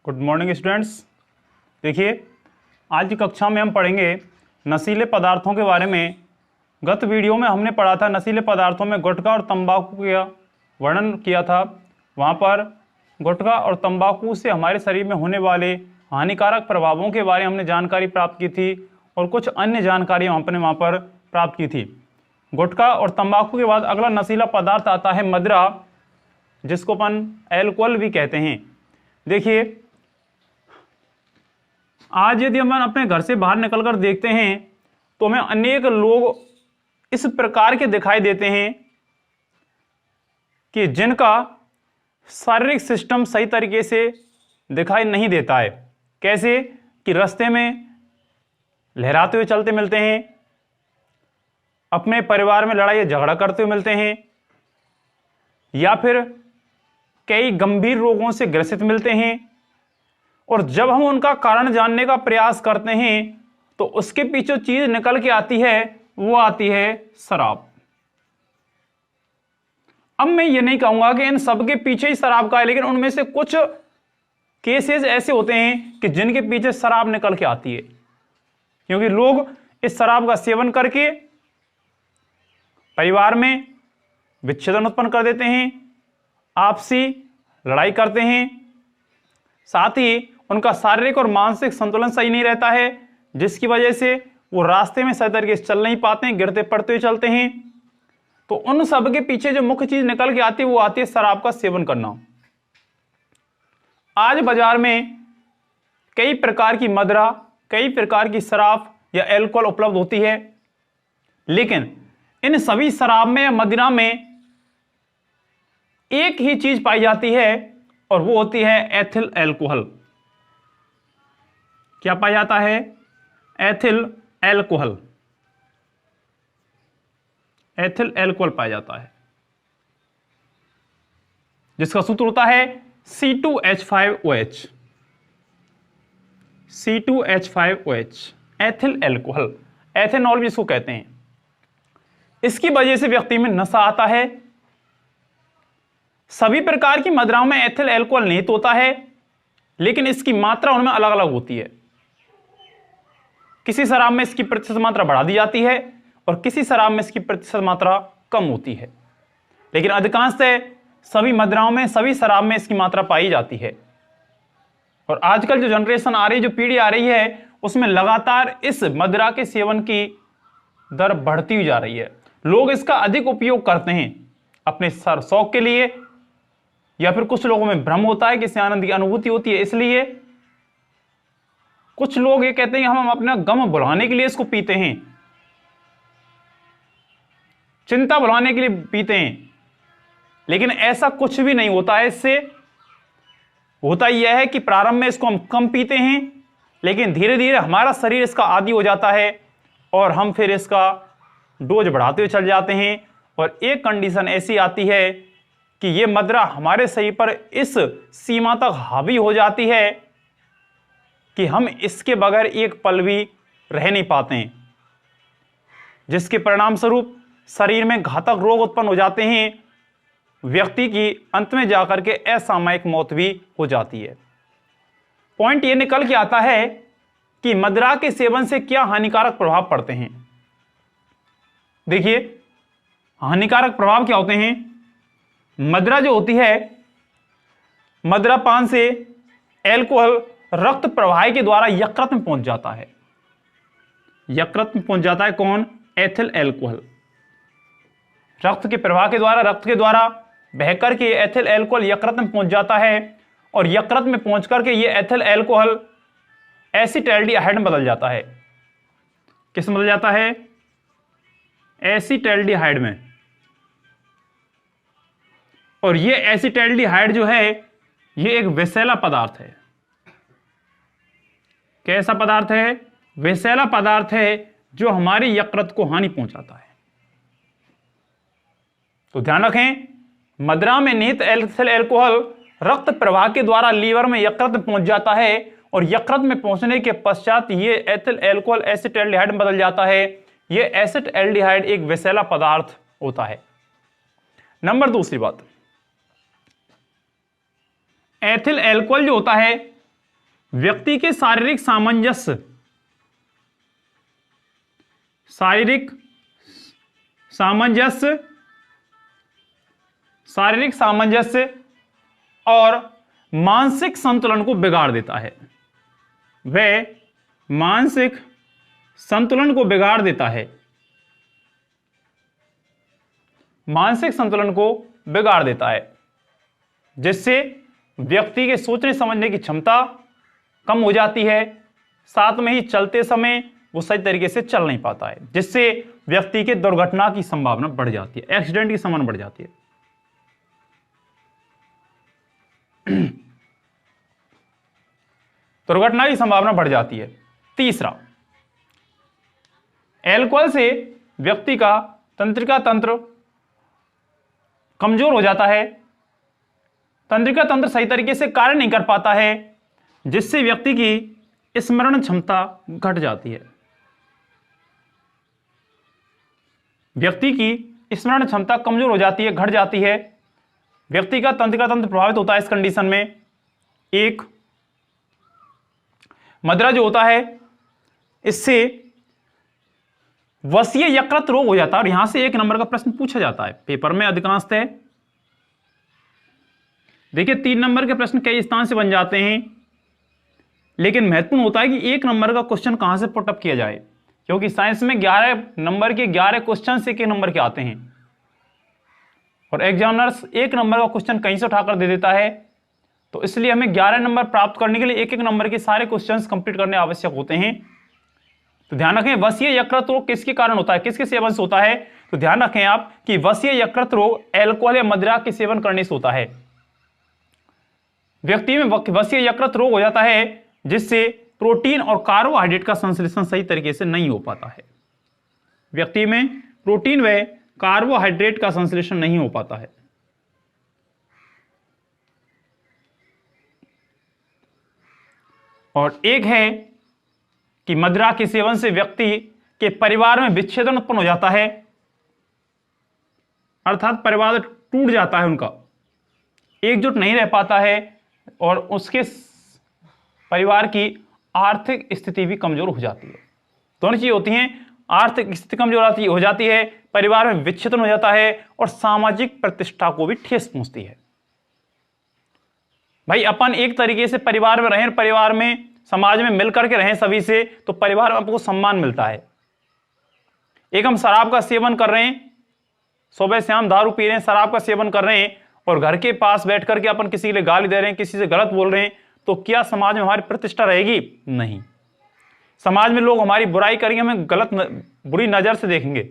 Good morning students. देखिए, आज की कक्षा में हम पढ़ेंगे नशीले पदार्थों के बारे में। गत वीडियो में हमने पढ़ा था नशीले पदार्थों में गुटखा और तंबाकू का वर्णन किया था। वहाँ पर गुटखा और तंबाकू से हमारे शरीर में होने वाले हानिकारक प्रभावों के बारे में हमने जानकारी प्राप्त की थी और कुछ अन्य जानकारियाँ हमने वहाँ पर प्राप्त की थी। गुटखा और तंबाकू के बाद अगला नशीला पदार्थ आता है मदिरा, जिसको अपन एल्कोहल भी कहते हैं। देखिए, आज यदि हम अपने घर से बाहर निकलकर देखते हैं तो हमें अनेक लोग इस प्रकार के दिखाई देते हैं कि जिनका शारीरिक सिस्टम सही तरीके से दिखाई नहीं देता है। कैसे कि रास्ते में लहराते हुए चलते मिलते हैं, अपने परिवार में लड़ाई झगड़ा करते हुए मिलते हैं, या फिर कई गंभीर रोगों से ग्रसित मिलते हैं। और जब हम उनका कारण जानने का प्रयास करते हैं तो उसके पीछे चीज निकल के आती है, वो आती है शराब। अब मैं ये नहीं कहूंगा कि इन सब के पीछे ही शराब का है, लेकिन उनमें से कुछ केसेस ऐसे होते हैं कि जिनके पीछे शराब निकल के आती है, क्योंकि लोग इस शराब का सेवन करके परिवार में विच्छेदन उत्पन्न कर देते हैं, आपसी लड़ाई करते हैं, साथ ही उनका शारीरिक और मानसिक संतुलन सही नहीं रहता है, जिसकी वजह से वो रास्ते में सही तरीके से चल नहीं पाते हैं, गिरते पड़ते हुए चलते हैं। तो उन सब के पीछे जो मुख्य चीज निकल के आती है वो आती है शराब का सेवन करना। आज बाजार में कई प्रकार की मदिरा, कई प्रकार की शराब या एल्कोहल उपलब्ध होती है, लेकिन इन सभी शराब में या मदिरा में एक ही चीज पाई जाती है और वो होती है एथिल एल्कोहल। क्या पाया जाता है? Ethyl alcohol. एथिल एल्कोहल पाया जाता है, जिसका सूत्र होता है C2H5OH। C2H5OH ethyl alcohol, ethanol भी इसको कहते हैं। इसकी वजह से व्यक्ति में नशा आता है। सभी प्रकार की मदिराओं में एथिल एल्कोहल निहित होता है, लेकिन इसकी मात्रा उनमें अलग अलग होती है। किसी शराब में इसकी प्रतिशत मात्रा बढ़ा दी जाती है और किसी शराब में इसकी प्रतिशत मात्रा कम होती है, लेकिन अधिकांशतः सभी मदिराओं में, सभी शराब में इसकी मात्रा पाई जाती है। और आजकल जो जनरेशन आ रही है, जो पीढ़ी आ रही है, उसमें लगातार इस मदिरा के सेवन की दर बढ़ती हुई जा रही है। लोग इसका अधिक उपयोग करते हैं अपने शौक के लिए, या फिर कुछ लोगों में भ्रम होता है कि इससे आनंद की अनुभूति होती है, इसलिए कुछ लोग ये कहते हैं कि हम अपना गम भुलाने के लिए इसको पीते हैं, चिंता भुलाने के लिए पीते हैं, लेकिन ऐसा कुछ भी नहीं होता है। इससे होता यह है कि प्रारंभ में इसको हम कम पीते हैं, लेकिन धीरे धीरे हमारा शरीर इसका आदी हो जाता है और हम फिर इसका डोज बढ़ाते हुए चल जाते हैं। और एक कंडीशन ऐसी आती है कि यह मदिरा हमारे शरीर पर इस सीमा तक हावी हो जाती है कि हम इसके बगैर एक पल भी रह नहीं पाते हैं, जिसके परिणाम स्वरूप शरीर में घातक रोग उत्पन्न हो जाते हैं। व्यक्ति की अंत में जाकर के असामयिक मौत भी हो जाती है। पॉइंट यह निकल के आता है कि मदिरा के सेवन से क्या हानिकारक प्रभाव पड़ते हैं। देखिए, हानिकारक प्रभाव क्या होते हैं। मदिरा जो होती है, मदिरा पान से एल्कोहल रक्त प्रवाह के द्वारा यकृत में पहुंच जाता है। यकृत में पहुंच जाता है कौन? Ethyl alcohol. रक्त के प्रवाह के द्वारा, रक्त के द्वारा बहकर के एथिल एल्कोहल यकृत में पहुंच जाता है और यकृत में पहुंच करके ये एथिल एल्कोहल एसिटाल्डिहाइड में बदल जाता है। किस में बदल जाता है? एसिटाल्डिहाइड में। और ये एसिटाल्डिहाइड जो है, ये एक विषैला पदार्थ है। कैसा पदार्थ है? विषैला पदार्थ है जो हमारी यकृत को हानि पहुंचाता है। तो ध्यान रखें, मदिरा में निहित एथिल एल्कोहल रक्त प्रवाह के द्वारा लीवर में, यकृत में पहुंच जाता है और यकृत में पहुंचने के पश्चात ये एथिल एल्कोहल एसिटाल्डिहाइड में बदल जाता है। ये एसिटाल्डिहाइड एक विषैला पदार्थ होता है। दूसरी बात, एथिल एल्कोहल जो होता है व्यक्ति के शारीरिक सामंजस्य, शारीरिक सामंजस्य, शारीरिक सामंजस्य और मानसिक संतुलन को बिगाड़ देता है। वह मानसिक संतुलन को बिगाड़ देता है, मानसिक संतुलन को बिगाड़ देता है, जिससे व्यक्ति के सोचने समझने की क्षमता कम हो जाती है। साथ में ही चलते समय वो सही तरीके से चल नहीं पाता है, जिससे व्यक्ति के दुर्घटना की संभावना बढ़ जाती है, एक्सीडेंट की संभावना बढ़ जाती है। दुर्घटना की संभावना बढ़ जाती है। तीसरा, अल्कोहल से व्यक्ति का तंत्रिका तंत्र कमजोर हो जाता है, तंत्रिका तंत्र सही तरीके से कार्य नहीं कर पाता है, जिससे व्यक्ति की स्मरण क्षमता घट जाती है। व्यक्ति की स्मरण क्षमता कमजोर हो जाती है, घट जाती है। व्यक्ति का तंत्रिका तंत्र प्रभावित होता है इस कंडीशन में। एक, मदिरा जो होता है इससे वसीय यकृत रोग हो जाता है, और यहां से 1 नंबर का प्रश्न पूछा जाता है पेपर में अधिकांशतः। देखिए 3 नंबर के प्रश्न कई स्थान से बन जाते हैं, लेकिन महत्वपूर्ण होता है कि 1 नंबर का क्वेश्चन कहां से पुटअप किया जाए, क्योंकि साइंस में 11 नंबर के 11 क्वेश्चन से 1 नंबर के आते हैं, और एग्जामिनर्स 1 नंबर का क्वेश्चन कहीं से उठाकर दे देता है। तो इसलिए हमें 11 नंबर प्राप्त करने के लिए 1-1 नंबर के सारे क्वेश्चंस कंप्लीट करने आवश्यक होते हैं। तो ध्यान रखें, वसीय यकृत रोग किसके कारण होता है, किसके सेवन से होता है? तो ध्यान रखें आप कि वसीय यकृत रोग अल्कोहल या मदिरा के सेवन करने से होता है। व्यक्ति में वसीय यकृत रोग हो जाता है, जिससे प्रोटीन और कार्बोहाइड्रेट का संश्लेषण सही तरीके से नहीं हो पाता है। व्यक्ति में प्रोटीन व कार्बोहाइड्रेट का संश्लेषण नहीं हो पाता है। और एक है कि मदिरा के सेवन से व्यक्ति के परिवार में विच्छेदन उत्पन्न हो जाता है, अर्थात परिवार टूट जाता है, उनका एकजुट नहीं रह पाता है, और उसके परिवार की आर्थिक स्थिति भी कमजोर हो जाती है। दोनों चीजें होती हैं, आर्थिक स्थिति कमजोर हो जाती है, परिवार में विच्छेदन हो जाता है, और सामाजिक प्रतिष्ठा को भी ठेस पहुंचती है। भाई अपन एक तरीके से परिवार में रहें, परिवार में समाज में मिलकर के रहें सभी से, तो परिवार में आपको सम्मान मिलता है। एक हम शराब का सेवन कर रहे हैं, सुबह शाम दारू पी रहे हैं, शराब का सेवन कर रहे हैं, और घर के पास बैठ करके अपन किसी के लिए गाली दे रहे हैं, किसी से गलत बोल रहे हैं, तो क्या समाज में हमारी प्रतिष्ठा रहेगी? नहीं। समाज में लोग हमारी बुराई करेंगे, हमें बुरी नजर से देखेंगे।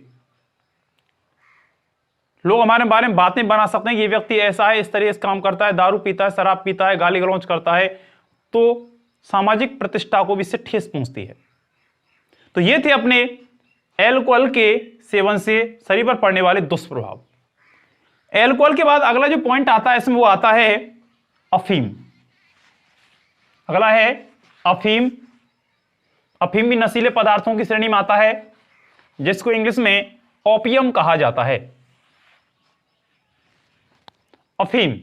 लोग हमारे बारे में बातें बना सकते हैं कि ये व्यक्ति ऐसा है, इस तरह से काम करता है, दारू पीता है, शराब पीता है, गाली गलौज करता है, तो सामाजिक प्रतिष्ठा को भी इससे ठेस पहुंचती है। तो ये थे अपने अल्कोहल के सेवन से शरीर पर पड़ने वाले दुष्प्रभाव। अल्कोहल के बाद अगला जो पॉइंट आता है इसमें, वो आता है अफीम। अगला है अफीम। अफीम भी नशीले पदार्थों की श्रेणी में आता है, जिसको इंग्लिश में ओपियम कहा जाता है। अफीम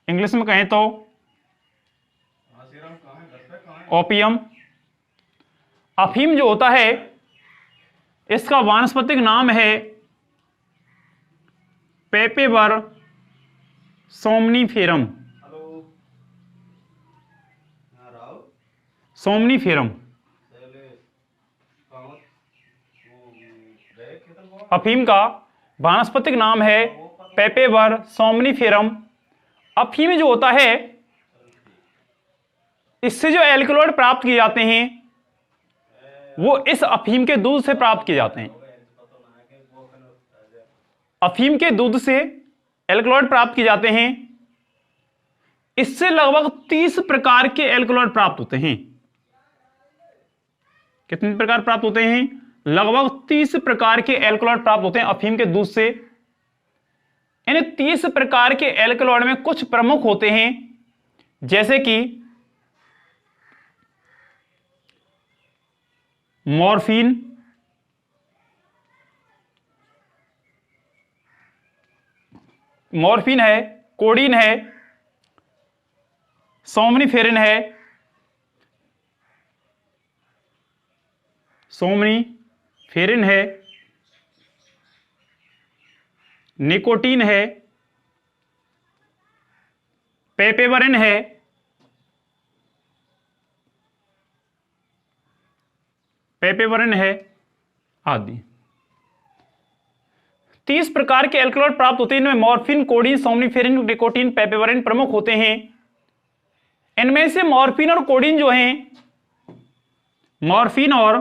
इंग्लिश में कहें तो ओपियम। अफीम जो होता है इसका वानस्पतिक नाम है पेपेबर सोमनीफेरम। सोमनीफेरम। अफीम का वानस्पतिक नाम है पेपेबर सोमनीफेरम। अफीम जो होता है इससे जो एल्कलॉइड प्राप्त किए जाते हैं वो इस अफीम के दूध से प्राप्त किए जाते हैं। अफीम के दूध से एल्कलॉइड प्राप्त किए जाते हैं। इससे लगभग 30 प्रकार के एल्कलॉइड प्राप्त होते हैं। कितने प्रकार प्राप्त होते हैं? लगभग 30 प्रकार के एल्कलॉइड प्राप्त होते हैं अफीम के दूध से। इन 30 प्रकार के एल्कलॉइड में कुछ प्रमुख होते हैं, जैसे कि मॉर्फिन, मॉर्फिन है, कोडीन है, सोमनिफेरिन है, सोमनिफेरिन है, निकोटीन है, पेपेवरिन है, आदि। 30 प्रकार के एल्कलॉइड प्राप्त होते हैं। इनमें मॉर्फिन, कोडीन, सोमनिफेरिन, निकोटीन, पेपेवरिन प्रमुख होते हैं। इनमें से मॉर्फिन और कोडीन जो हैं, मॉर्फिन और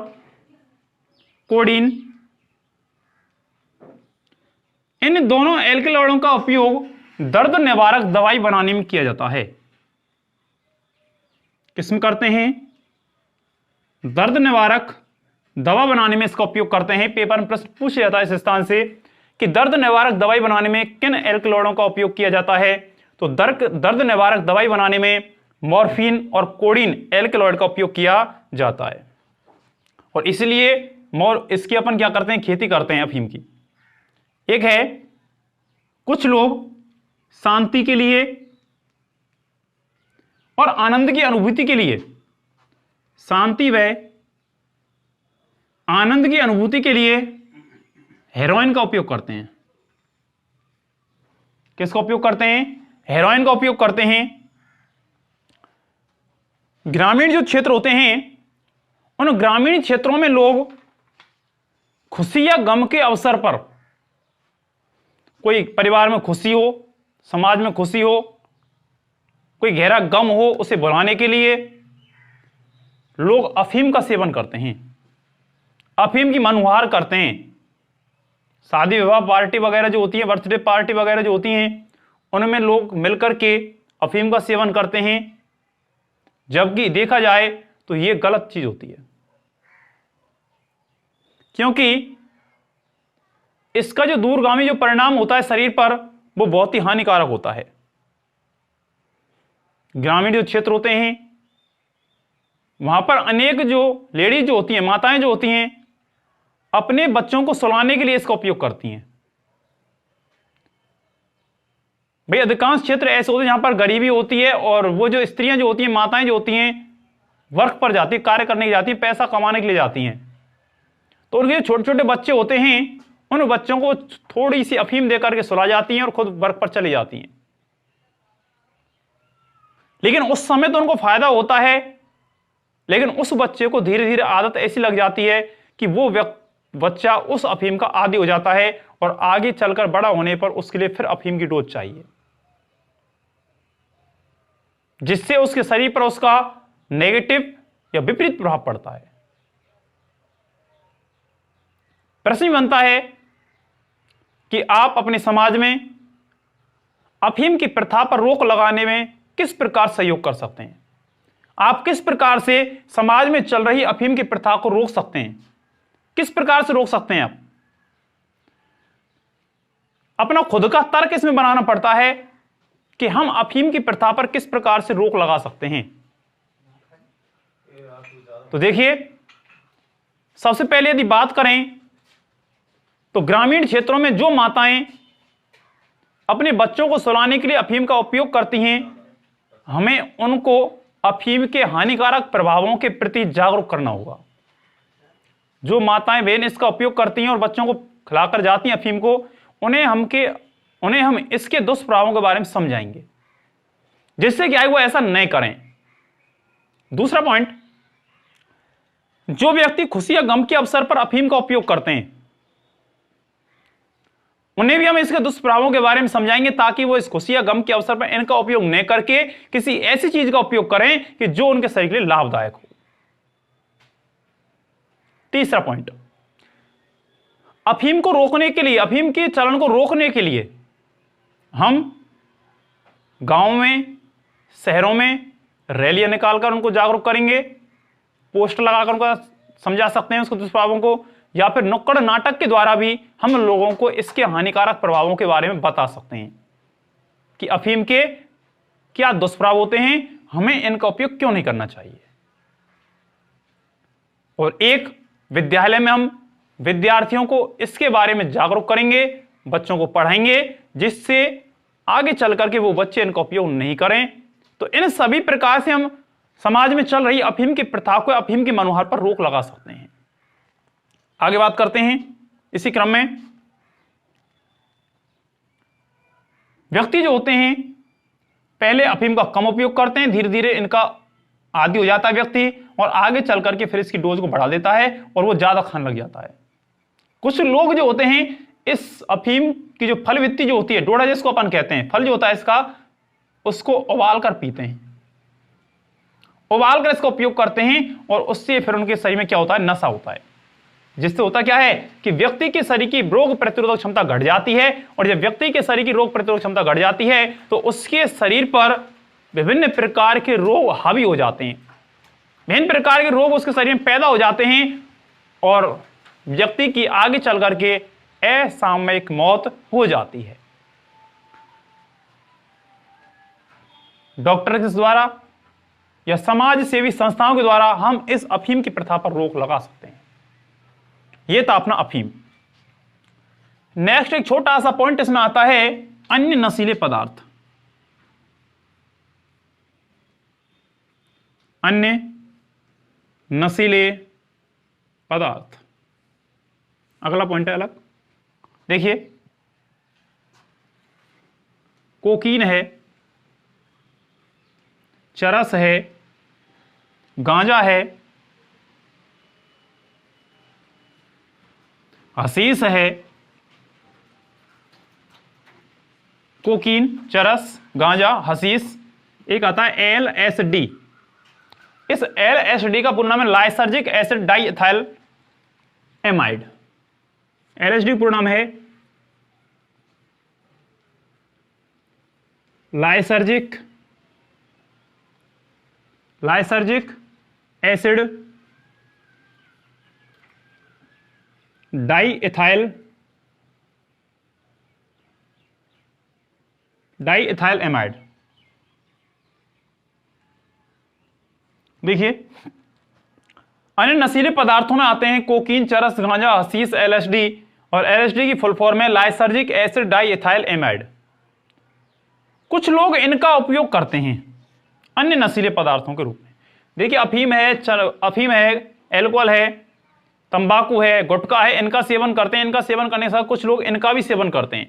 कोडीन, इन दोनों एल्कलॉइडों का उपयोग दर्द निवारक दवाई बनाने में किया जाता है। किसमें करते हैं? दर्द निवारक दवा बनाने में इसका उपयोग करते हैं। पेपर में प्रश्न पूछा जाता है इस स्थान से कि दर्द निवारक दवाई बनाने में किन एल्कलॉइडों का उपयोग किया जाता है? तो दर्द निवारक दवाई बनाने में मॉर्फिन और कोडीन एल्कलॉइड का उपयोग किया जाता है। और इसलिए इसकी अपन क्या करते हैं? खेती करते हैं अफीम की। एक है, कुछ लोग शांति के लिए और आनंद की अनुभूति के लिए, शांति व आनंद की अनुभूति के लिए हेरोइन का उपयोग करते हैं। किसका उपयोग करते हैं? हेरोइन का उपयोग करते हैं। ग्रामीण जो क्षेत्र होते हैं, उन ग्रामीण क्षेत्रों में लोग खुशी या गम के अवसर पर, कोई परिवार में खुशी हो, समाज में खुशी हो, कोई गहरा गम हो, उसे भुलाने के लिए लोग अफीम का सेवन करते हैं, अफीम की मनोहार करते हैं। शादी विवाह पार्टी वगैरह जो होती है, बर्थडे पार्टी वगैरह जो होती हैं, उनमें लोग मिलकर के अफीम का सेवन करते हैं। जबकि देखा जाए तो यह गलत चीज होती है, क्योंकि इसका जो दूरगामी जो परिणाम होता है शरीर पर, वो बहुत ही हानिकारक होता है। ग्रामीण जो क्षेत्र होते हैं, वहां पर अनेक जो लेडीज जो होती हैं, माताएं जो होती हैं, अपने बच्चों को सुलाने के लिए इसका उपयोग करती हैं। भाई अधिकांश क्षेत्र ऐसे होते हैं जहां पर गरीबी होती है, और वो जो स्त्रियां जो होती हैं, माताएं जो होती हैं, वर्क पर जाती है, कार्य करने की जाती है, पैसा कमाने के लिए जाती हैं। तो उनके छोटे छोटे बच्चे होते हैं, उन बच्चों को थोड़ी सी अफीम देकर के सुला जाती हैं और खुद वर्क पर चली जाती हैं। लेकिन उस समय तो उनको फायदा होता है, लेकिन उस बच्चे को धीरे धीरे आदत ऐसी लग जाती है कि वो बच्चा उस अफीम का आदी हो जाता है, और आगे चलकर बड़ा होने पर उसके लिए फिर अफीम की डोज चाहिए, जिससे उसके शरीर पर उसका नेगेटिव या विपरीत प्रभाव पड़ता है। प्रश्न बनता है कि आप अपने समाज में अफीम की प्रथा पर रोक लगाने में किस प्रकार सहयोग कर सकते हैं? आप किस प्रकार से समाज में चल रही अफीम की प्रथा को रोक सकते हैं? किस प्रकार से रोक सकते हैं आप? अपना खुद का तर्क इसमें बनाना पड़ता है कि हम अफीम की प्रथा पर किस प्रकार से रोक लगा सकते हैं। तो देखिए, सबसे पहले यदि बात करें तो ग्रामीण क्षेत्रों में जो माताएं अपने बच्चों को सुलाने के लिए अफीम का उपयोग करती हैं, हमें उनको अफीम के हानिकारक प्रभावों के प्रति जागरूक करना होगा। जो माताएं बहन इसका उपयोग करती हैं और बच्चों को खिलाकर जाती हैं अफीम को, उन्हें हम इसके दुष्प्रभावों के बारे में समझाएंगे, जिससे कि वो ऐसा नहीं करें। दूसरा पॉइंट, जो व्यक्ति खुशी या गम के अवसर पर अफीम का उपयोग करते हैं, उन्हें भी हम इसके दुष्प्रभावों के बारे में समझाएंगे, ताकि वो इस खुशी या गम के अवसर पर इनका उपयोग न करके किसी ऐसी चीज का उपयोग करें कि जो उनके शरीर के लिए लाभदायक हो। तीसरा पॉइंट, अफीम को रोकने के लिए, अफीम के चलन को रोकने के लिए हम गांव में, शहरों में रैलियां निकालकर उनको जागरूक करेंगे, पोस्टर लगाकर उनको समझा सकते हैं उसके दुष्प्रभावों को, या फिर नुक्कड़ नाटक के द्वारा भी हम लोगों को इसके हानिकारक प्रभावों के बारे में बता सकते हैं कि अफीम के क्या दुष्प्रभाव होते हैं, हमें इनका उपयोग क्यों नहीं करना चाहिए। और एक विद्यालय में हम विद्यार्थियों को इसके बारे में जागरूक करेंगे, बच्चों को पढ़ाएंगे, जिससे आगे चल करके वो बच्चे इनका उपयोग नहीं करें। तो इन सभी प्रकार से हम समाज में चल रही अफीम की प्रथा को, अफीम के मनोहर पर रोक लगा सकते हैं। आगे बात करते हैं। इसी क्रम में व्यक्ति जो होते हैं पहले अफीम का कम उपयोग करते हैं, धीरे धीरे इनका आदी हो जाता है व्यक्ति, और आगे चल करके फिर इसकी डोज को बढ़ा देता है और वो ज्यादा खाने लग जाता है। कुछ लोग जो होते हैं इस अफीम की जो फल वित्ती जो होती है, डोडा जिसको अपन कहते हैं, फल जो होता है इसका, उसको उबाल कर पीते हैं, उबाल कर इसका उपयोग करते हैं, और उससे फिर उनके शरीर में क्या होता है, नशा होता है, जिससे होता क्या है कि व्यक्ति के शरीर की रोग प्रतिरोधक क्षमता घट जाती है। और जब व्यक्ति के शरीर की रोग प्रतिरोधक क्षमता घट जाती है तो उसके शरीर पर विभिन्न प्रकार के रोग हावी हो जाते हैं, विभिन्न प्रकार के रोग उसके शरीर में पैदा हो जाते हैं, और व्यक्ति की आगे चल करके असामयिक मौत हो जाती है। डॉक्टर के द्वारा या समाज सेवी संस्थाओं के द्वारा हम इस अफीम की प्रथा पर रोक लगा सकते हैं। यह था अपना अफीम। नेक्स्ट एक छोटा सा पॉइंट इसमें आता है, अन्य नशीले पदार्थ। अन्य नशीले पदार्थ अगला पॉइंट है अलग। देखिए, कोकीन है, चरस है, गांजा है, हशीश है। कोकीन, चरस, गांजा, हशीश। एक आता है LSD। इस LSD का पूरा नाम है लाइसर्जिक एसिड डाइएथाइल एमाइड। LSD पूरा नाम है लाइसर्जिक एसिड डाइएथाइल एमाइड। देखिए, अन्य नशीले पदार्थों में आते हैं कोकीन, चरस, गांजा, हशीश, LSD, और LSD की फुल फॉर्म है लाइसर्जिक एसिड डाइएथाइल एमाइड। कुछ लोग इनका उपयोग करते हैं अन्य नशीले पदार्थों के रूप में। देखिए, अफीम है, एल्कोहल है, तंबाकू है, गुटखा है, इनका सेवन करते हैं। इनका सेवन करने के साथ कुछ लोग इनका भी सेवन करते हैं,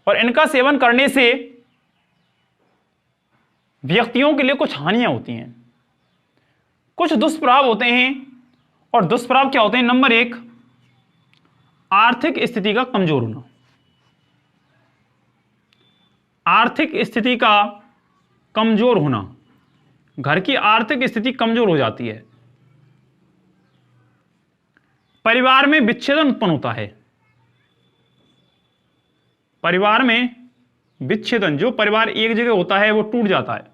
और इनका सेवन करने से व्यक्तियों के लिए कुछ हानियां होती हैं, कुछ दुष्प्रभाव होते हैं। और दुष्प्रभाव क्या होते हैं? नंबर 1, आर्थिक स्थिति का कमजोर होना। आर्थिक स्थिति का कमजोर होना, घर की आर्थिक स्थिति कमजोर हो जाती है। परिवार में विच्छेदन उत्पन्न होता है। परिवार में विच्छेदन, जो परिवार एक जगह होता है वो टूट जाता है।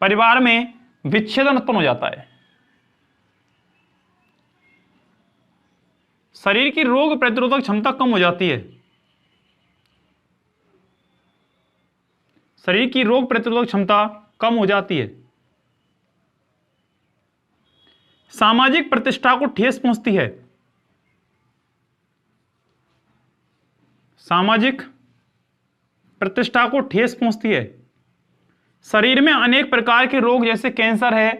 परिवार में विच्छेदन उत्पन्न हो जाता है। शरीर की रोग प्रतिरोधक क्षमता कम हो जाती है। शरीर की रोग प्रतिरोधक क्षमता कम हो जाती है। सामाजिक प्रतिष्ठा को ठेस पहुंचती है। सामाजिक प्रतिष्ठा को ठेस पहुंचती है। शरीर में अनेक प्रकार के रोग जैसे कैंसर है,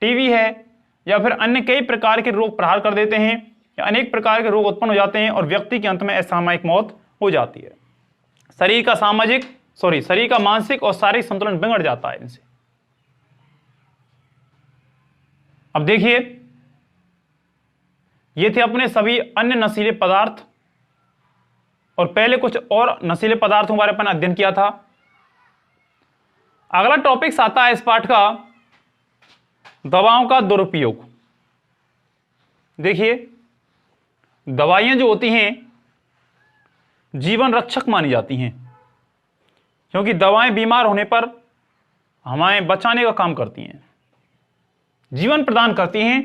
टीबी है, या फिर अन्य कई प्रकार के रोग प्रहार कर देते हैं, या अनेक प्रकार के रोग उत्पन्न हो जाते हैं, और व्यक्ति के अंत में असामयिक मौत हो जाती है। शरीर का मानसिक और शारीरिक संतुलन बिगड़ जाता है इनसे। अब देखिए, ये थे अपने सभी अन्य नशीले पदार्थ, और पहले कुछ और नशीले पदार्थों के बारे में अध्ययन किया था। अगला टॉपिक्स आता है इस पाठ का, दवाओं का दुरुपयोग। देखिए, दवाइयां जो होती हैं जीवन रक्षक मानी जाती हैं, क्योंकि दवाएं बीमार होने पर हमें बचाने का काम करती हैं, जीवन प्रदान करती हैं।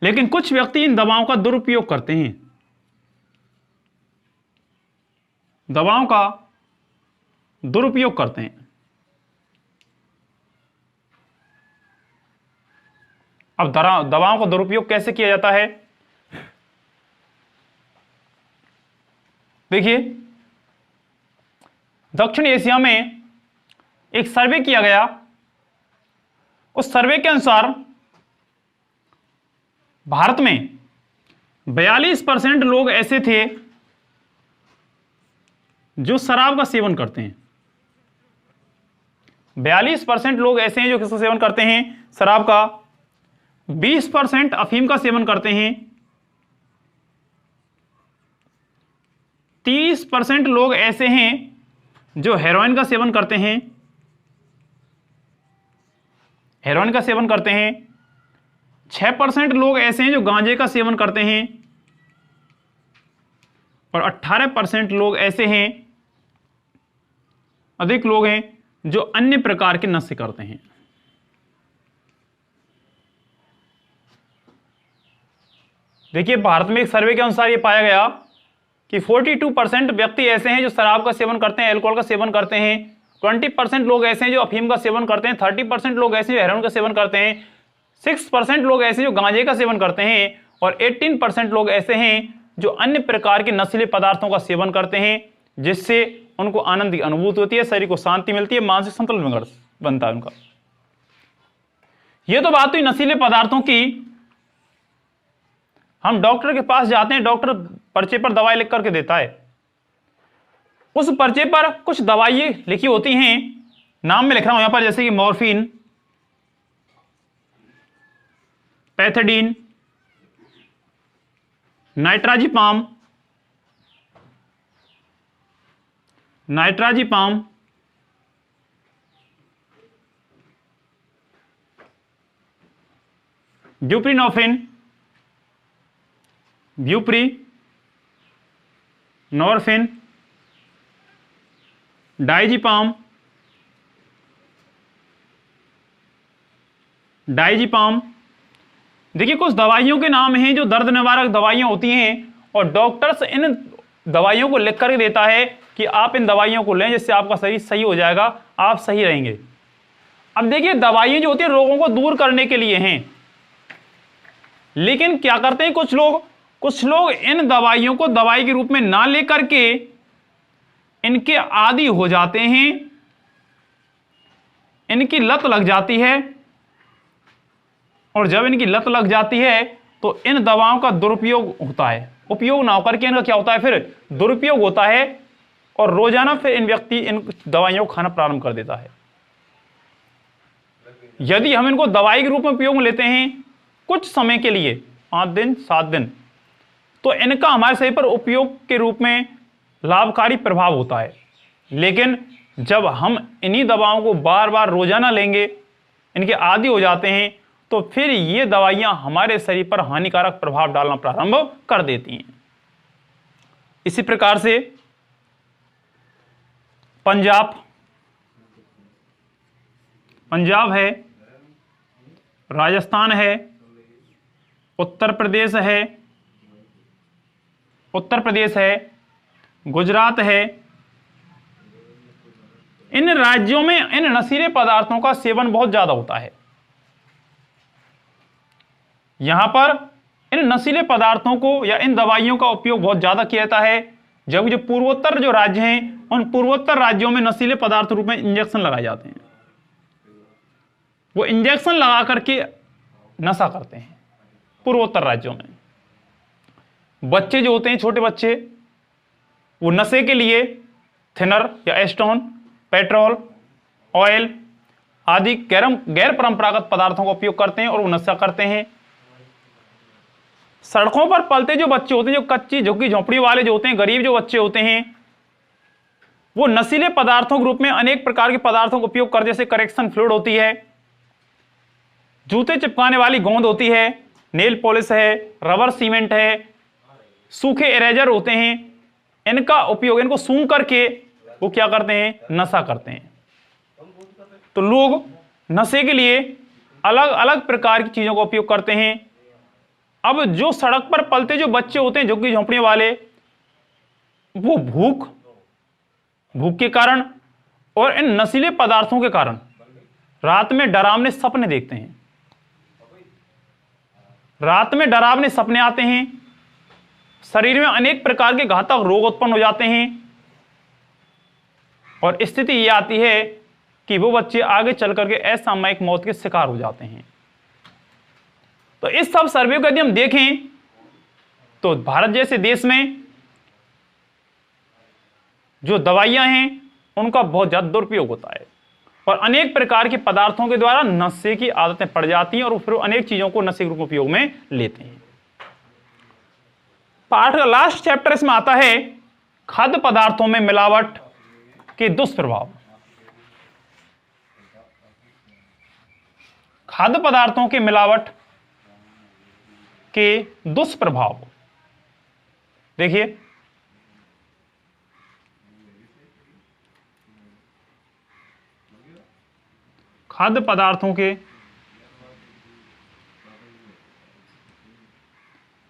लेकिन कुछ व्यक्ति इन दवाओं का दुरुपयोग करते हैं। दवाओं का दुरुपयोग करते हैं। अब दवाओं का दुरुपयोग कैसे किया जाता है? देखिए, दक्षिण एशिया में एक सर्वे किया गया। उस सर्वे के अनुसार भारत में 42% लोग ऐसे थे जो शराब का सेवन करते हैं। 42% लोग ऐसे हैं जो किसका सेवन करते हैं? शराब का। 20% अफीम का सेवन करते हैं। 30% लोग ऐसे हैं जो हेरोइन का सेवन करते हैं। हेरोइन का सेवन करते हैं। 6% लोग ऐसे हैं जो गांजे का सेवन करते हैं। और 18% लोग ऐसे हैं, अधिक लोग हैं, जो अन्य प्रकार के नशे करते हैं। देखिए, भारत में एक सर्वे के अनुसार यह पाया गया कि 42% व्यक्ति ऐसे हैं जो शराब का सेवन करते हैं, अल्कोहल का सेवन करते हैं। 20% लोग ऐसे हैं जो अफीम का सेवन करते हैं। 30% लोग ऐसे जो हेरोइन का सेवन करते हैं। 6% लोग ऐसे जो गांजे का सेवन करते हैं। और 18% लोग ऐसे हैं जो अन्य प्रकार के नशीले पदार्थों का सेवन करते हैं, जिससे उनको आनंद की अनुभूति होती है, शरीर को शांति मिलती है, मानसिक संतुलन बनता है उनका। यह तो बात हुई नशीले पदार्थों की। हम डॉक्टर के पास जाते हैं, डॉक्टर पर्चे पर दवाई लिख करके देता है। उस पर्चे पर कुछ दवाइयां लिखी होती हैं, नाम में लिख रहा हूं यहां पर, जैसे कि मॉर्फिन, पैथेडीन, नाइट्राजिपाम, ब्यूप्रीनोफिन, नॉरफिन, डाइजिपाम, देखिए कुछ दवाइयों के नाम हैं जो दर्द निवारक दवाइयां होती हैं, और डॉक्टर्स इन दवाइयों को लिख कर देता है कि आप इन दवाइयों को लें, जिससे आपका शरीर सही हो जाएगा, आप सही रहेंगे। अब देखिए, दवाइयां जो होती है रोगों को दूर करने के लिए हैं, लेकिन क्या करते हैं कुछ लोग इन दवाइयों को दवाई के रूप में ना लेकर के इनके आदी हो जाते हैं, इनकी लत लग जाती है। और जब इनकी लत लग जाती है तो इन दवाओं का दुरुपयोग होता है। उपयोग ना होकर के इनका क्या होता है, फिर दुरुपयोग होता है, और रोजाना फिर इन दवाइयों को खाना प्रारंभ कर देता है। यदि हम इनको दवाई के रूप में उपयोग में लेते हैं कुछ समय के लिए, 5 दिन 7 दिन, तो इनका हमारे शरीर पर उपयोग के रूप में लाभकारी प्रभाव होता है। लेकिन जब हम इन्हीं दवाओं को बार बार रोजाना लेंगे, इनके आदी हो जाते हैं, तो फिर ये दवाइयां हमारे शरीर पर हानिकारक प्रभाव डालना प्रारंभ कर देती हैं। इसी प्रकार से पंजाब है, राजस्थान है, उत्तर प्रदेश है, गुजरात है। इन राज्यों में इन नशीले पदार्थों का सेवन बहुत ज्यादा होता है। यहां पर इन नशीले पदार्थों को या इन दवाइयों का उपयोग बहुत ज्यादा किया जाता है, जबकि जो पूर्वोत्तर जो राज्य हैं, उन पूर्वोत्तर राज्यों में नशीले पदार्थ रूप में इंजेक्शन लगाए जाते हैं। वो इंजेक्शन लगा करके नशा करते हैं पूर्वोत्तर राज्यों में। बच्चे जो होते हैं, छोटे बच्चे, वो नशे के लिए थिनर या एस्टोन, पेट्रोल, ऑयल आदि गैर परंपरागत पदार्थों का उपयोग करते हैं और वो नशा करते हैं। सड़कों पर पलते जो बच्चे होते हैं, जो कच्ची झुग्गी झोंपड़ी वाले जो होते हैं, गरीब जो बच्चे होते हैं, वो नशीले पदार्थों के रूप में अनेक प्रकार के पदार्थों का उपयोग कर, जैसे करेक्शन फ्लूइड होती है, जूते चिपकाने वाली गोंद होती है, नेल पॉलिश है, रबर सीमेंट है, सूखे इरेजर होते हैं। इनका उपयोग, इनको सूंघ करके वो क्या करते हैं, नशा करते हैं। तो लोग नशे के लिए अलग अलग प्रकार की चीजों का उपयोग करते हैं। अब जो सड़क पर पलते जो बच्चे होते हैं, झुग्गी झोंपड़ी वाले, वो भूख के कारण और इन नशीले पदार्थों के कारण रात में डरावने सपने देखते हैं। रात में डरावने सपने आते हैं, शरीर में अनेक प्रकार के घातक रोग उत्पन्न हो जाते हैं और स्थिति यह आती है कि वो बच्चे आगे चल करके असामयिक मौत के शिकार हो जाते हैं। तो इस सब सर्वे को यदि हम देखें तो भारत जैसे देश में जो दवाइयां हैं उनका बहुत ज्यादा दुरुपयोग होता है और अनेक प्रकार के पदार्थों के द्वारा नशे की आदतें पड़ जाती हैं और फिर अनेक चीजों को नशे के रूप में उपयोग में लेते हैं। पाठ का लास्ट चैप्टर इसमें आता है खाद्य पदार्थों में मिलावट के दुष्प्रभाव। खाद्य पदार्थों के मिलावट के दुष्प्रभाव देखिए, खाद्य पदार्थों के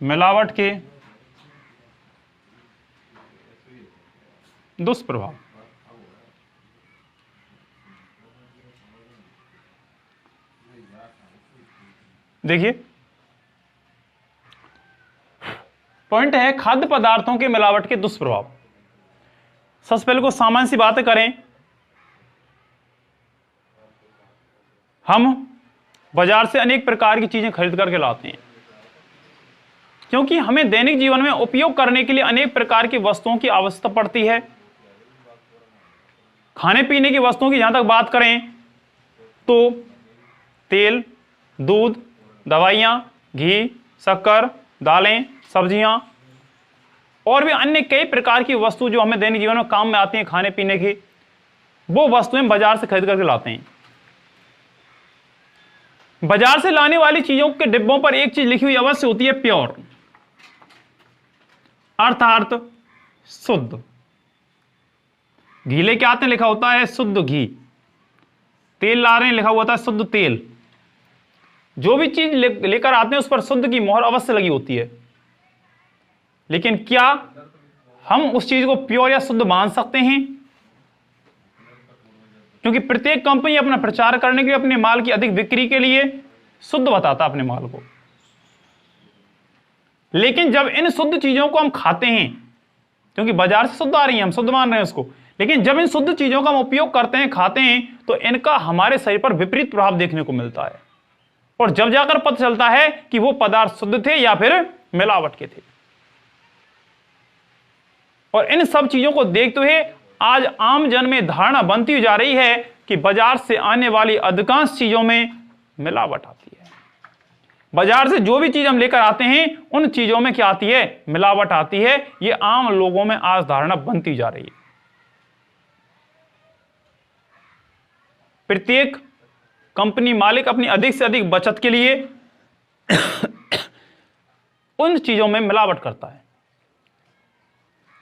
मिलावट के दुष्प्रभाव। देखिए, पॉइंट है खाद्य पदार्थों के मिलावट के दुष्प्रभाव। सबसे पहले को सामान्य सी बातें करें। हम बाजार से अनेक प्रकार की चीजें खरीद करके लाते हैं क्योंकि हमें दैनिक जीवन में उपयोग करने के लिए अनेक प्रकार की वस्तुओं की आवश्यकता पड़ती है। खाने पीने की वस्तुओं की जहां तक बात करें तो तेल, दूध, दवाइयां, घी, शक्कर, दालें, सब्जियां और भी अन्य कई प्रकार की वस्तु जो हमें दैनिक जीवन में काम में आती हैं खाने पीने की, वो वस्तुएं बाजार से खरीद करके लाते हैं। बाजार से लाने वाली चीजों के डिब्बों पर एक चीज लिखी हुई अवश्य होती है, प्योर, अर्थात शुद्ध। घी लेके आते हैं लिखा होता है शुद्ध घी, तेल ला रहे हैं लिखा हुआ था शुद्ध तेल। जो भी चीज लेकर आते हैं उस पर शुद्ध की मोहर अवश्य लगी होती है। लेकिन क्या हम उस चीज को प्योर या शुद्ध मान सकते हैं? क्योंकि प्रत्येक कंपनी अपना प्रचार करने के लिए, अपने माल की अधिक बिक्री के लिए शुद्ध बताता अपने माल को। लेकिन जब इन शुद्ध चीजों को हम खाते हैं, क्योंकि बाजार से शुद्ध आ रही है, हम शुद्ध मान रहे हैं उसको, लेकिन जब इन शुद्ध चीजों का हम उपयोग करते हैं, खाते हैं, तो इनका हमारे शरीर पर विपरीत प्रभाव देखने को मिलता है और जब जाकर पता चलता है कि वो पदार्थ शुद्ध थे या फिर मिलावट के थे। और इन सब चीजों को देखते हुए आज आम जन में धारणा बनती हुई जा रही है कि बाजार से आने वाली अधिकांश चीजों में मिलावट आती है। बाजार से जो भी चीज हम लेकर आते हैं उन चीजों में क्या आती है? मिलावट आती है। ये आम लोगों में आज धारणा बनती जा रही है। प्रत्येक कंपनी मालिक अपनी अधिक से अधिक बचत के लिए उन चीजों में मिलावट करता है।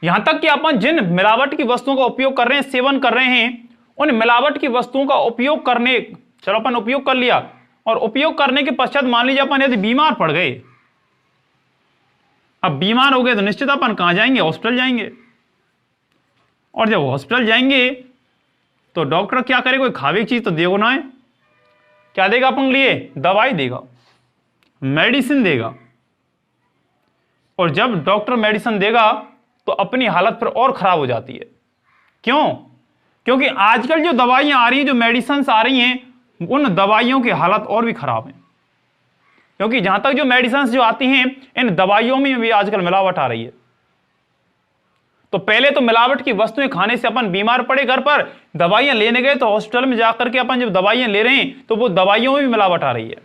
यहां तक कि अपन जिन मिलावट की वस्तुओं का उपयोग कर रहे हैं, सेवन कर रहे हैं, उन मिलावट की वस्तुओं का उपयोग करने, चलो अपन उपयोग कर लिया और उपयोग करने के पश्चात मान लीजिए अपन यदि बीमार पड़ गए, अब बीमार हो गए तो निश्चित अपन कहां जाएंगे? हॉस्पिटल जाएंगे। और जब हॉस्पिटल जाएंगे तो डॉक्टर क्या करे? कोई खावे की चीज तो देगा ना है। क्या देगा अपन लिए? दवाई देगा, मेडिसिन देगा। और जब डॉक्टर मेडिसिन देगा तो अपनी हालत फिर और खराब हो जाती है। क्यों? क्योंकि आजकल जो दवाइयां आ रही हैं, जो मेडिसिन आ रही हैं, उन दवाइयों की हालत और भी खराब है। क्योंकि जहां तक जो मेडिसिन जो आती हैं, इन दवाइयों में भी आजकल मिलावट आ रही है। तो पहले तो मिलावट की वस्तुएं खाने से अपन बीमार पड़े, घर पर दवाइयां लेने गए तो हॉस्पिटल में जाकर के अपन जब दवाइयां ले रहे हैं तो वो दवाइयों में भी मिलावट आ रही है,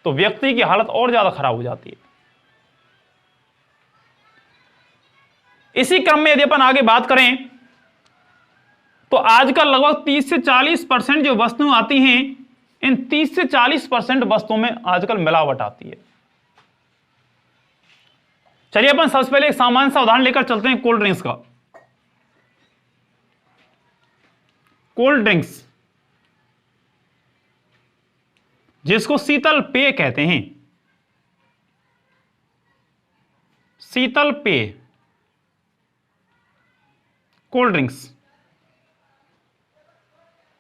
तो व्यक्ति की हालत और ज्यादा खराब हो जाती है। इसी क्रम में यदि अपन आगे बात करें तो आजकल लगभग 30 से 40% जो वस्तुएं आती हैं, इन 30 से 40% वस्तुओं में आजकल मिलावट आती है। चलिए अपन सबसे पहले एक सामान्य सा उदाहरण लेकर चलते हैं कोल्ड ड्रिंक्स का। कोल्ड ड्रिंक्स जिसको शीतल पेय कहते हैं, शीतल पेय, कोल्ड ड्रिंक्स।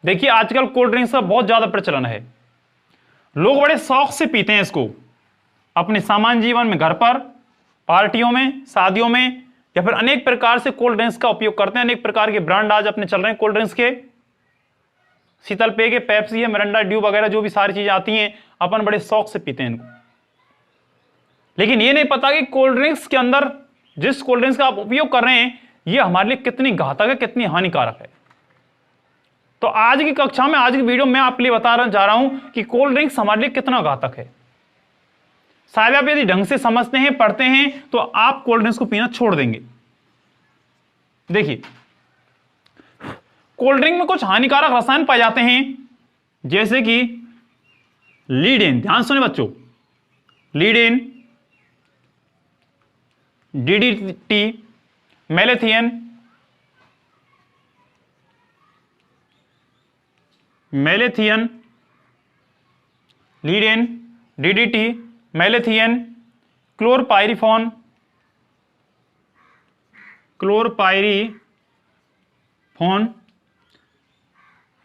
देखिए आजकल कोल्ड ड्रिंक्स का बहुत ज्यादा प्रचलन है। लोग बड़े शौक से पीते हैं इसको, अपने सामान्य जीवन में, घर पर, पार्टियों में, शादियों में, या फिर अनेक प्रकार से कोल्ड ड्रिंक्स का उपयोग करते हैं। अनेक प्रकार के ब्रांड आज अपने चल रहे हैं कोल्ड ड्रिंक्स के, शीतल पेय के, पेप्सी है, मिरिंडा ड्यू वगैरह जो भी सारी चीजें आती हैं, अपन बड़े शौक से पीते हैं इनको। लेकिन ये नहीं पता कि कोल्ड ड्रिंक्स के अंदर जिस कोल्ड ड्रिंक्स का आप उपयोग कर रहे हैं ये हमारे लिए कितनी घातक है, कितनी हानिकारक है। तो आज की कक्षा में, आज की वीडियो में आपके लिए बता जा रहा हूं कि कोल्ड ड्रिंक्स हमारे लिए कितना घातक है। शायद आप यदि ढंग से समझते हैं, पढ़ते हैं, तो आप कोल्ड ड्रिंक्स को पीना छोड़ देंगे। देखिए, कोल्ड ड्रिंक में कुछ हानिकारक रसायन पाए जाते हैं, जैसे कि लीडेन, ध्यान सुने बच्चों, लीडेन, डीडीटी, मेलेथियन, लीडेन, डीडीटी, मेलेथियन, क्लोरपाइरिफॉन,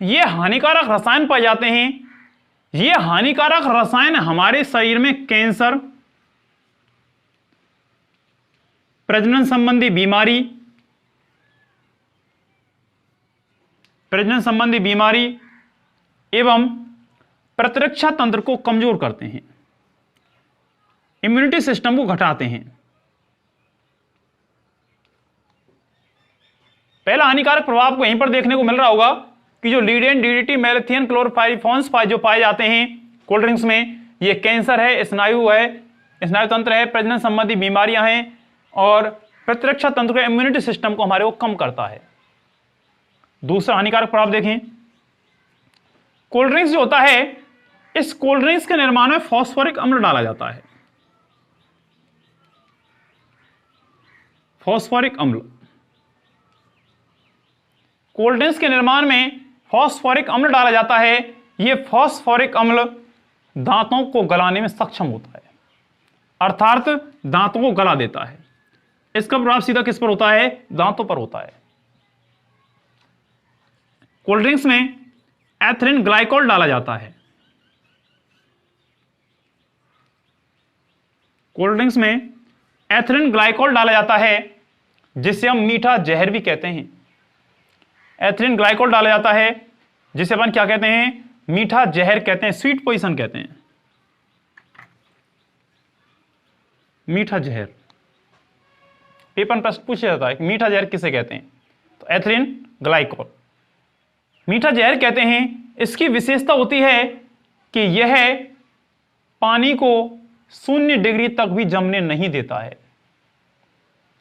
ये हानिकारक रसायन पाए जाते हैं। ये हानिकारक रसायन हमारे शरीर में कैंसर, प्रजनन संबंधी बीमारी एवं प्रतिरक्षा तंत्र को कमजोर करते हैं, इम्यूनिटी सिस्टम को घटाते हैं। पहला हानिकारक प्रभाव को यहीं पर देखने को मिल रहा होगा कि जो लीडेन, डीडीटी, मेलेथियन, क्लोरपाइरिफॉन्स जो पाए जाते हैं कोल्ड ड्रिंक्स में, ये कैंसर है, स्नायु तंत्र है, प्रजनन संबंधी बीमारियां हैं और प्रतिरक्षा तंत्र के इम्यूनिटी सिस्टम को हमारे को कम करता है। दूसरा हानिकारक प्रभाव देखें, कोल्ड ड्रिंक्स जो होता है, इस कोल्ड ड्रिंक्स के निर्माण में फास्फोरिक अम्ल डाला जाता है। फास्फोरिक अम्ल, कोल्ड ड्रिंक्स के निर्माण में फास्फोरिक अम्ल डाला जाता है। यह फास्फोरिक अम्ल दांतों को गलाने में सक्षम होता है, अर्थात दांतों को गला देता है। इसका प्रभाव सीधा किस पर होता है? दांतों पर होता है। कोल्ड ड्रिंक्स में एथिलीन ग्लाइकोल डाला जाता है। कोल्ड ड्रिंक्स में एथिलीन ग्लाइकोल डाला जाता है, जिसे हम मीठा जहर भी कहते हैं। एथिलीन ग्लाइकोल डाला जाता है, जिसे अपन क्या कहते हैं? मीठा जहर कहते हैं, स्वीट पॉइजन कहते हैं, मीठा जहर। पेपर प्रश्न पूछा जाता है कि मीठा जहर किसे कहते हैं, तो एथिलीन ग्लाइकोल मीठा जहर कहते हैं। इसकी विशेषता होती है कि यह पानी को 0 डिग्री तक भी जमने नहीं देता है।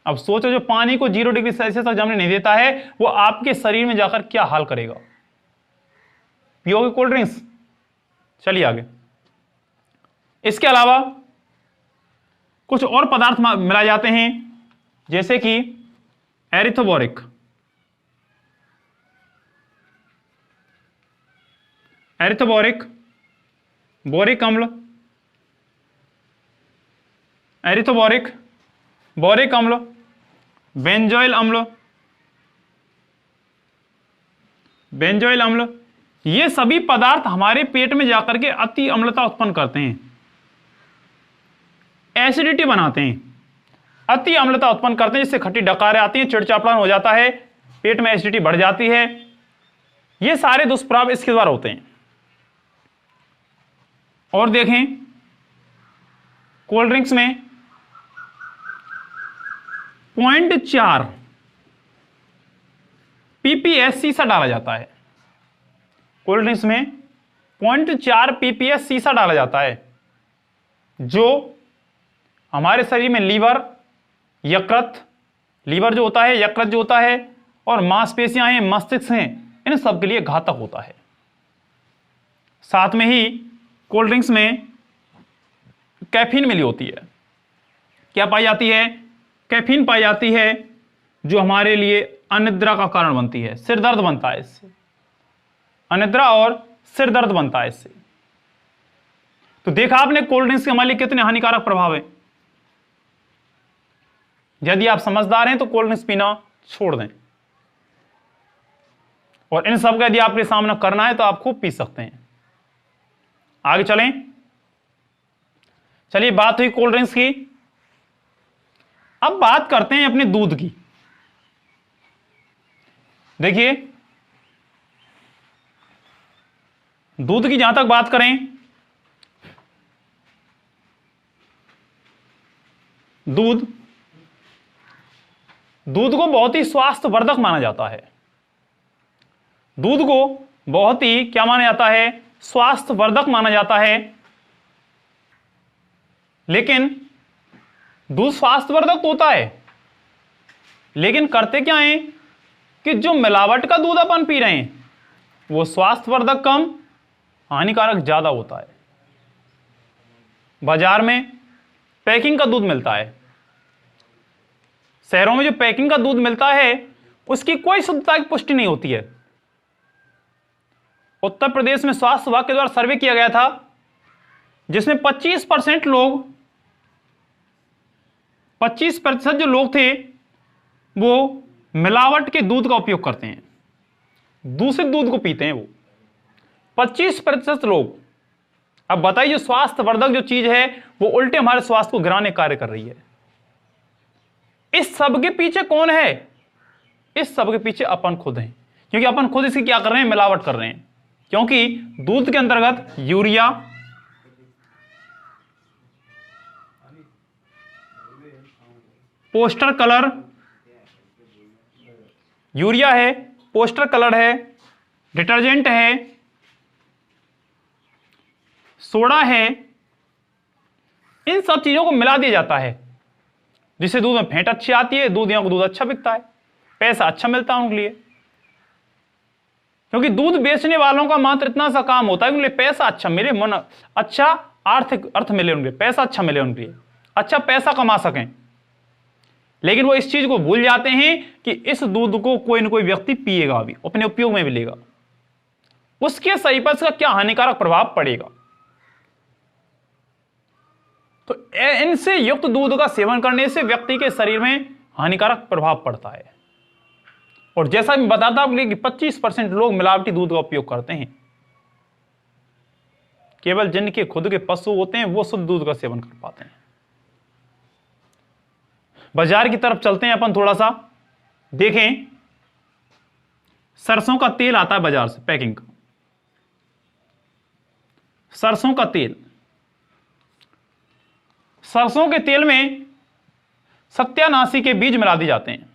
अब सोचो, जो पानी को 0 डिग्री सेल्सियस तक जमने नहीं देता है, वो आपके शरीर में जाकर क्या हाल करेगा? पियोगे कोल्ड ड्रिंक्स? चलिए आगे। इसके अलावा कुछ और पदार्थ मिलाए जाते हैं, जैसे कि एरिथ्रोबोरिक, बोरिक अम्ल, बोरिक अम्ल, बेंजोइल अम्ल, ये सभी पदार्थ हमारे पेट में जाकर के अति अम्लता उत्पन्न करते हैं, एसिडिटी बनाते हैं, अति अम्लता उत्पन्न करते हैं, जिससे खट्टी डकारें आती हैं, चिड़चिड़ापन हो जाता है, पेट में एसिडिटी बढ़ जाती है। ये सारे दुष्प्रभाव इसके द्वारा होते हैं। और देखें, कोल्ड ड्रिंक्स में 0.4 पीपीएस सीसा डाला जाता है। कोल्ड ड्रिंक्स में 0.4 पीपीएस सीसा डाला जाता है, जो हमारे शरीर में लीवर जो होता है और मांसपेशियां हैं, मस्तिष्क हैं, इन सब के लिए घातक होता है। साथ में ही कोल्ड ड्रिंक्स में कैफीन मिली होती है। क्या पाई जाती है? कैफीन पाई जाती है, जो हमारे लिए अनिद्रा का कारण बनती है, सिर दर्द बनता है इससे, अनिद्रा और सिर दर्द बनता है इससे। तो देखा आपने कोल्ड ड्रिंक्स के हमारे लिए कितने हानिकारक प्रभाव है। यदि आप समझदार हैं तो कोल्ड ड्रिंक्स पीना छोड़ दें, और इन सब का यदि आपके सामना करना है तो आप खूब पी सकते हैं। आगे चलें। चलिए, बात हुई कोल्ड ड्रिंक्स की। अब बात करते हैं अपने दूध की। देखिए, दूध की जहां तक बात करें, दूध को बहुत ही स्वास्थ्यवर्धक माना जाता है। दूध को बहुत ही क्या माना जाता है? स्वास्थ्यवर्धक माना जाता है। लेकिन दूध स्वास्थ्यवर्धक तो होता है, लेकिन करते क्या है कि जो मिलावट का दूध अपन पी रहे हैं वो स्वास्थ्यवर्धक कम, हानिकारक ज्यादा होता है। बाजार में पैकिंग का दूध मिलता है, शहरों में जो पैकिंग का दूध मिलता है उसकी कोई शुद्धता की पुष्टि नहीं होती है। उत्तर प्रदेश में स्वास्थ्य विभाग के द्वारा सर्वे किया गया था, जिसमें 25% जो लोग थे वो मिलावट के दूध का उपयोग करते हैं, दूषित दूध को पीते हैं वो 25% लोग। अब बताइए, जो स्वास्थ्यवर्धक जो चीज है वो उल्टे हमारे स्वास्थ्य को गिराने कार्य कर रही है। इस सब के पीछे कौन है? इस सब के पीछे अपन खुद हैं, क्योंकि अपन खुद इसकी क्या कर रहे हैं? मिलावट कर रहे हैं। क्योंकि दूध के अंतर्गत यूरिया, पोस्टर कलर, यूरिया है, पोस्टर कलर है, डिटर्जेंट है, सोडा है, इन सब चीजों को मिला दिया जाता है, जिससे दूध में फेंट अच्छी आती है, दूधियों को दूध अच्छा बिकता है, पैसा अच्छा मिलता है उनके लिए। क्योंकि दूध बेचने वालों का मात्र इतना सा काम होता है कि उनके लिए पैसा अच्छा मिले, मन अच्छा, आर्थिक अर्थ मिले उनके लिए, पैसा अच्छा मिले उनके लिए, अच्छा पैसा कमा सकें। लेकिन वो इस चीज को भूल जाते हैं कि इस दूध को कोई न कोई व्यक्ति पिएगा भी, अपने उपयोग में भी लेगा, उसके सही पर इसका क्या हानिकारक प्रभाव पड़ेगा। तो इनसे युक्त दूध का सेवन करने से व्यक्ति के शरीर में हानिकारक प्रभाव पड़ता है। और जैसा मैं बताता हूं कि 25% लोग मिलावटी दूध का उपयोग करते हैं। केवल जिनके खुद के पशु होते हैं वो शुद्ध दूध का सेवन कर पाते हैं। बाजार की तरफ चलते हैं अपन, थोड़ा सा देखें। सरसों का तेल आता है बाजार से, पैकिंग का सरसों का तेल। सरसों के तेल में सत्यानाशी के बीज मिला दिए जाते हैं।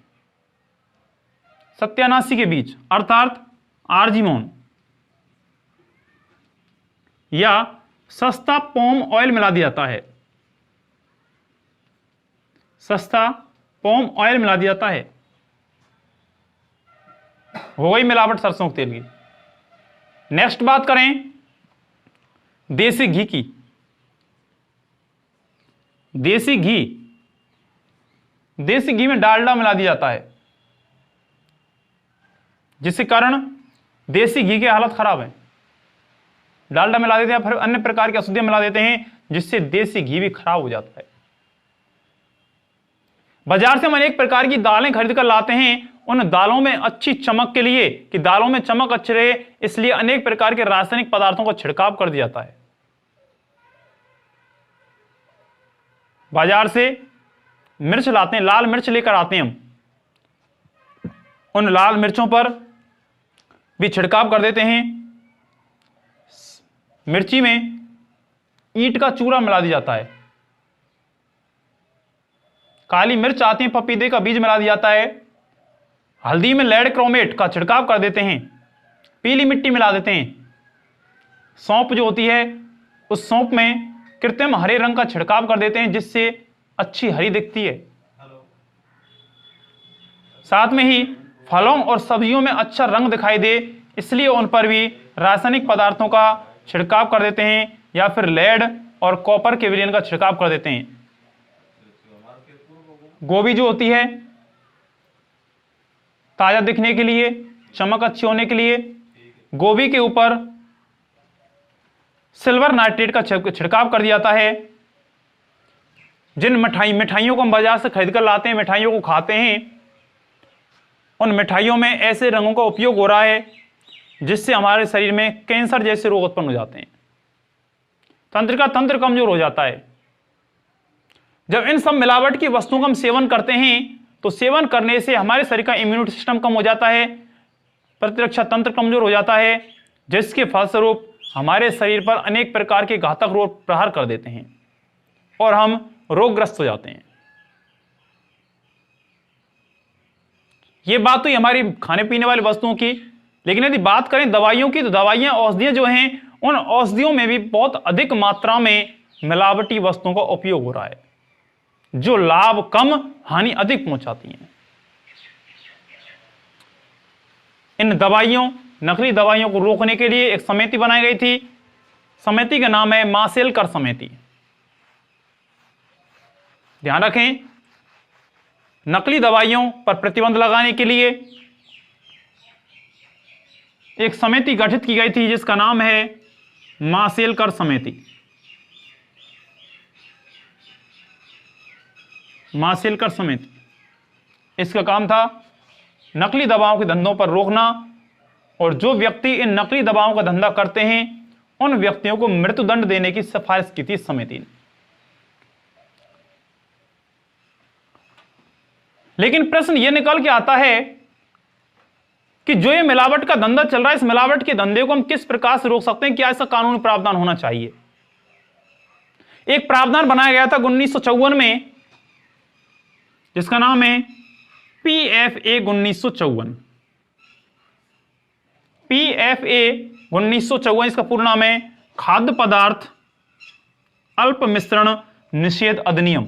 सत्यानाशी के बीज अर्थात आर्जिमोन या सस्ता पॉम ऑयल मिला दिया जाता है। सस्ता पॉम ऑयल मिला दिया जाता है। हो गई मिलावट सरसों के तेल की। नेक्स्ट बात करें देसी घी की। देसी घी में डालडा मिला दिया जाता है, जिसके कारण देसी घी की हालत खराब है। डालडा मिला देते हैं, फिर अन्य प्रकार की अशुद्धियां मिला देते हैं, जिससे देसी घी भी खराब हो जाता है। बाजार से हम अनेक प्रकार की दालें खरीद कर लाते हैं। उन दालों में अच्छी चमक के लिए, कि दालों में चमक अच्छी रहे, इसलिए अनेक प्रकार के रासायनिक पदार्थों का छिड़काव कर दिया जाता है। बाजार से मिर्च लाते हैं, लाल मिर्च लेकर आते हैं हम, उन लाल मिर्चों पर भी छिड़काव कर देते हैं। मिर्ची में ईंट का चूरा मिला दिया जाता है। काली मिर्च आती है, पपीते का बीज मिला दिया जाता है। हल्दी में लेड क्रोमेट का छिड़काव कर देते हैं। पीली मिट्टी मिला देते हैं। सौंफ जो होती है, उस सौंफ में कृत्रिम हरे रंग का छिड़काव कर देते हैं, जिससे अच्छी हरी दिखती है। साथ में ही फलों और सब्जियों में अच्छा रंग दिखाई दे, इसलिए उन पर भी रासायनिक पदार्थों का छिड़काव कर देते हैं, या फिर लेड और कॉपर के विलयन का छिड़काव कर देते हैं। गोभी जो होती है, ताजा दिखने के लिए, चमक अच्छी होने के लिए, गोभी के ऊपर सिल्वर नाइट्रेट का छिड़काव कर दिया जाता है। जिन मिठाइयों को हम बाजार से खरीद कर लाते हैं, मिठाइयों को खाते हैं, उन मिठाइयों में ऐसे रंगों का उपयोग हो रहा है जिससे हमारे शरीर में कैंसर जैसे रोग उत्पन्न हो जाते हैं। तंत्रिका तंत्र कमजोर हो जाता है। जब इन सब मिलावट की वस्तुओं का हम सेवन करते हैं तो सेवन करने से हमारे शरीर का इम्यूनिटी सिस्टम कम हो जाता है, प्रतिरक्षा तंत्र कमजोर हो जाता है, जिसके फलस्वरूप हमारे शरीर पर अनेक प्रकार के घातक रोग प्रहार कर देते हैं और हम रोगग्रस्त हो जाते हैं। ये बात तो हमारी खाने पीने वाली वस्तुओं की, लेकिन यदि बात करें दवाइयों की तो दवाइयां, औषधियां जो हैं, उन औषधियों में भी बहुत अधिक मात्रा में मिलावटी वस्तुओं का उपयोग हो रहा है, जो लाभ कम हानि अधिक पहुंचाती हैं। इन दवाइयों, नकली दवाइयों को रोकने के लिए एक समिति बनाई गई थी। समिति का नाम है माशेलकर समिति। ध्यान रखें, नकली दवाइयों पर प्रतिबंध लगाने के लिए एक समिति गठित की गई थी जिसका नाम है माशेलकर समिति। माशेलकर समिति, इसका काम था नकली दवाओं के धंधों पर रोकना, और जो व्यक्ति इन नकली दवाओं का धंधा करते हैं उन व्यक्तियों को मृत्युदंड देने की सिफारिश की थी इस समिति ने। लेकिन प्रश्न यह निकल के आता है कि जो ये मिलावट का धंधा चल रहा है, इस मिलावट के धंधे को हम किस प्रकार से रोक सकते हैं? क्या इसका कानूनी प्रावधान होना चाहिए? एक प्रावधान बनाया गया था 1954 में, जिसका नाम है PFA 1954। PFA 1954, इसका पूर्ण नाम है खाद्य पदार्थ अल्प मिश्रण निषेध अधिनियम।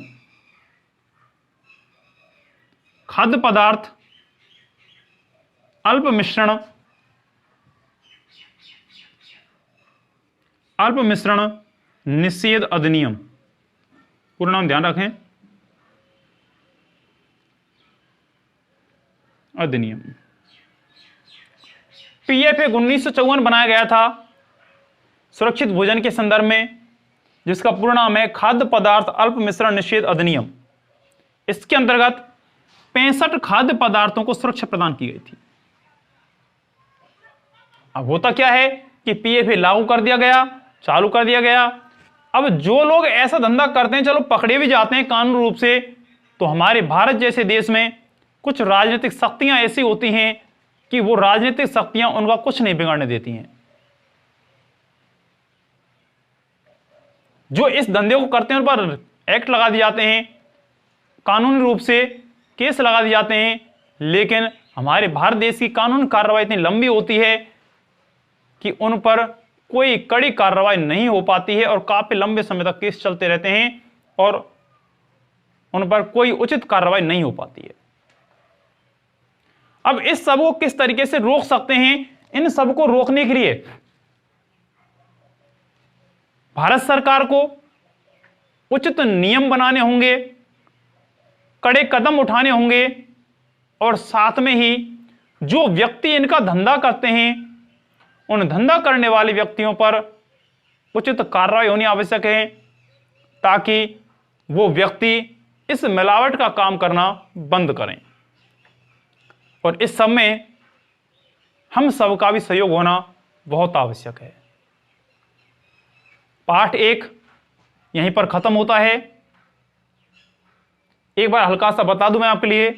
खाद्य पदार्थ अल्प मिश्रण निषेध अधिनियम, पूर्ण नाम ध्यान रखें, अधिनियम। PFA 1954 बनाया गया था सुरक्षित भोजन के संदर्भ में, जिसका पूर्ण नाम है खाद्य पदार्थ अल्प मिश्रण निषेध अधिनियम। इसके अंतर्गत 65 खाद्य पदार्थों को सुरक्षा प्रदान की गई थी। अब होता क्या है कि PFA लागू कर दिया गया, चालू कर दिया गया। अब जो लोग ऐसा धंधा करते हैं, चलो पकड़े भी जाते हैं कानूनी रूप से, तो हमारे भारत जैसे देश में कुछ राजनीतिक शक्तियां ऐसी होती हैं कि वो राजनीतिक शक्तियां उनका कुछ नहीं बिगाड़ने देती हैं। जो इस धंधे को करते हैं उन पर एक्ट लगा दिए जाते हैं, कानूनी रूप से केस लगा दिए जाते हैं, लेकिन हमारे भारत देश की कानून कार्रवाई इतनी लंबी होती है कि उन पर कोई कड़ी कार्रवाई नहीं हो पाती है और काफी लंबे समय तक केस चलते रहते हैं और उन पर कोई उचित कार्रवाई नहीं हो पाती है। अब इस सब को किस तरीके से रोक सकते हैं? इन सब को रोकने के लिए भारत सरकार को उचित नियम बनाने होंगे, कड़े कदम उठाने होंगे, और साथ में ही जो व्यक्ति इनका धंधा करते हैं उन धंधा करने वाले व्यक्तियों पर उचित कार्रवाई होनी आवश्यक है, ताकि वो व्यक्ति इस मिलावट का काम करना बंद करें। और इस सब में हम सबका भी सहयोग होना बहुत आवश्यक है। पार्ट 1 यहीं पर खत्म होता है। एक बार हल्का सा बता दूं मैं आपके लिए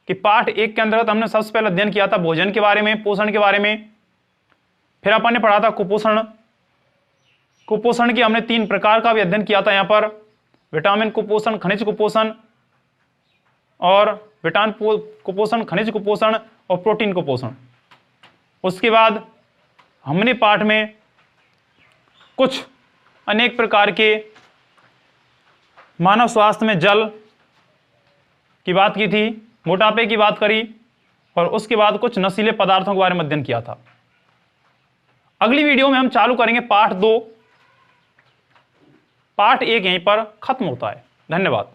कि पार्ट 1 के अंतर्गत हमने सबसे पहले अध्ययन किया था भोजन के बारे में, पोषण के बारे में। फिर अपन ने पढ़ा था कुपोषण। कुपोषण के हमने 3 प्रकार का भी अध्ययन किया था। यहां पर विटामिन कुपोषण, खनिज कुपोषण और विटामिन कुपोषण, खनिज कुपोषण और प्रोटीन कुपोषण। उसके बाद हमने पाठ में कुछ अनेक प्रकार के मानव स्वास्थ्य में जल की बात की थी, मोटापे की बात करी, और उसके बाद कुछ नशीले पदार्थों के बारे में अध्ययन किया था। अगली वीडियो में हम चालू करेंगे पार्ट 2। पार्ट 1 यहीं पर खत्म होता है। धन्यवाद।